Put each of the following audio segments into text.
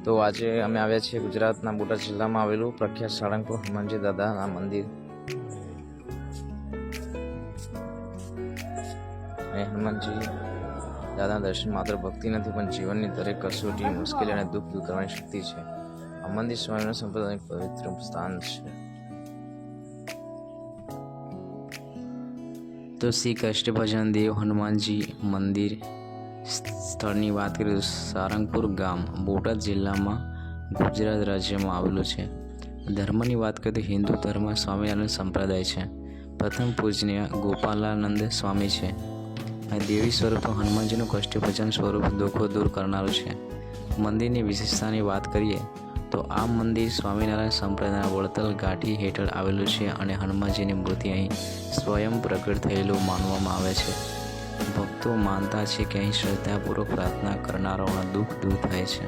તો આજે અમે આવ્યા છીએ ગુજરાતના બોટાદ જિલ્લામાં આવેલું પ્રખ્યાત સાળંગપુર હનુમાનજી દાદાના મંદિર. અહીં હનુમાનજી દાદાના દર્શન માત્ર ભક્તિ નથી, પણ જીવનની દરેક કસોટી, મુશ્કેલી અને દુઃખ દૂર કરવાની શક્તિ છે. આ મંદિર સ્વામીનો સંપ્રદાયનું પવિત્ર સ્થાન છે. તો શ્રી કષ્ટભંજન દેવ હનુમાનજી મંદિર સ્થળની વાત કરીએ તો સારંગપુર ગામ બોટાદ જિલ્લામાં ગુજરાત રાજ્યમાં આવેલું છે. ધર્મની વાત કરીએ તો હિન્દુ ધર્મ સ્વામિનારાયણ સંપ્રદાય છે. પ્રથમ પૂજનીય ગોપાલાનંદ સ્વામી છે. આ દેવી સ્વરૂપ હનુમાનજીનું કષ્ટભંજન સ્વરૂપ દુઃખો દૂર કરનારું છે. મંદિરની વિશેષતાની વાત કરીએ તો આ મંદિર સ્વામિનારાયણ સંપ્રદાયના વડતાલ ઘાટી હેઠળ આવેલું છે અને હનુમાનજીની મૂર્તિ અહીં સ્વયં પ્રગટ થયેલું માનવામાં આવે છે. ભક્તો માનતા છે કે અહીં શ્રદ્ધાપૂર્વક પ્રાર્થના કરનારાઓના દુઃખ દૂર થાય છે.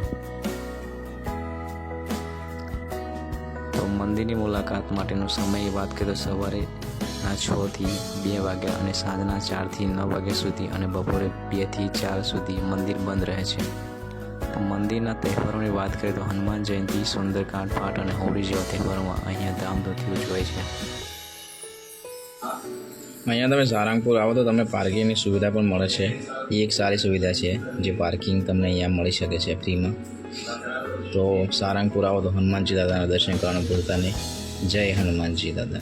તો મંદિરની મુલાકાત માટેનો સમય વાત કરીએ તો સવારેના 6 થી 2 વાગ્યા અને સાંજના 4 થી 9 વાગ્યા સુધી અને બપોરે 2 થી 4 સુધી મંદિર બંધ રહે છે. મંદિરના તહેવારોની વાત કરીએ તો હનુમાન જયંતિ, સુંદરકાંડ પાઠ અને હોળી જેવા તહેવારોમાં અહીંયા ધામધૂમથી ઉજવાય છે. અહીંયા તમે સારંગપુર આવો તો તમને પાર્કિંગની સુવિધા પણ મળે છે. એ એક સારી સુવિધા છે, જે પાર્કિંગ તમને અહીંયા મળી શકે છે ફ્રીમાં. તો સારંગપુર આવો તો હનુમાનજી દાદાના દર્શન કરવાનું ભૂલતા નહીં. જય હનુમાનજી દાદા.